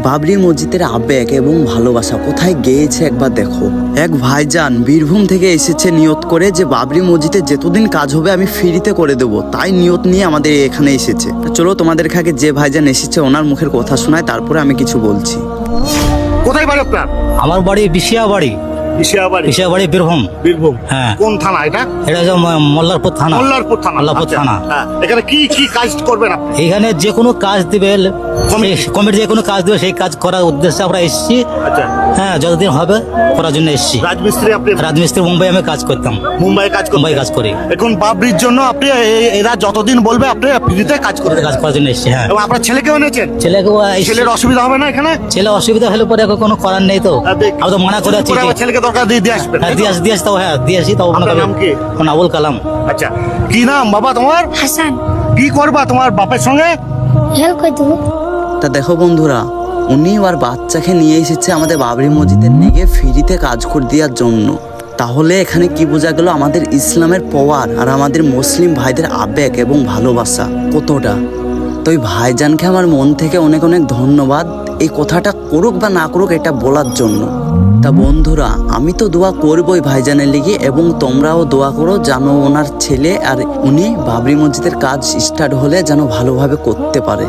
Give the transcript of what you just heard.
বাবরি মসজিদের আবেগ এবং ভালোবাসা কোথায় গিয়েছে একবার দেখো। এক ভাইজান বীরভূম থেকে এসেছে নিয়ত করে যে বাবরি মসজিদে যতদিন কাজ হবে আমি ফ্রিতে করে দেব, তাই নিয়ত নিয়ে আমাদের এখানে এসেছে। চলো তোমাদের আগে যে ভাইজান এসেছে ওনার মুখের কথা শোনায়, তারপরে আমি কিছু বলছি। কোথায় বাড়ি আপনার? আমার বাড়ি বিশিয়াবাড়ি, বিশিয়াবাড়ি বীরভূম। বীরভূম। হ্যাঁ। কোন থানা এটা? এটা হচ্ছে মল্লারপুর থানা। মল্লারপুর থানা। মল্লারপুর আচ্ছা, থানা। হ্যাঁ। এখানে কি কি কাজ করবেন আপনি? এখানে যে কোনো কাজ দিবে কমিটি? কমিটি যে কোনো কাজ দিবে সেই কাজ করার উদ্দেশ্যে আমরা এসেছি। আচ্ছা, হ্যাঁ, যতদিন হবে করার জন্য এসেছি। রাজমিস্ত্রি আপনি? রাজমিস্ত্রি মুম্বাই আমি কাজ করতাম, মুম্বাই কাজ করবেন? মুম্বাই কাজ করি। এখন বাবরির জন্য আপনি এরা যতদিন বলবে আপনি ফ্রিতে কাজ করবেন? কাজ করার জন্য এসেছি। হ্যাঁ। এবং আপনার ছেলেকেও এনেছেন? ছেলেকে ছেলের অসুবিধা হবে না এখানে? ছেলে অসুবিধা হলে পরে কোনো করার নেই তো। আমি তো মানা করে আছি। পরে আমার ছেলেকে দরকার দিয়ে আসবেন? হ্যাঁ, দিয়ে আসি তাও। হ্যাঁ, দিয়ে আসি তাও। আপনার নাম কি? আবুল কালাম। আচ্ছা, কি নাম বাবা তোমার? হাসান। কি করবা তোমার বাপের সঙ্গে? হেল্প করে দেবো। তা দেখো বন্ধুরা, উনি আর বাচ্চাকে নিয়ে এসেছে আমাদের বাবরি মসজিদের নিয়ে ফ্রিতে কাজ করে দেওয়ার জন্য। তাহলে এখানে কি বোঝা গেল আমাদের ইসলামের পাওয়ার আর আমাদের মুসলিম ভাইদের আবেগ এবং ভালোবাসা কতটা। তো এই ভাইজানকে আমার মন থেকে অনেক অনেক ধন্যবাদ, এই কথাটা করুক বা না করুক এটা বলার জন্য। তা বন্ধুরা, আমি তো দোয়া করবই ভাইজানের লিগে, এবং তোমরাও দোয়া করো যেন ওনার ছেলে আর উনি বাবরি মসজিদের কাজ স্টার্ট হলে যেন ভালোভাবে করতে পারে।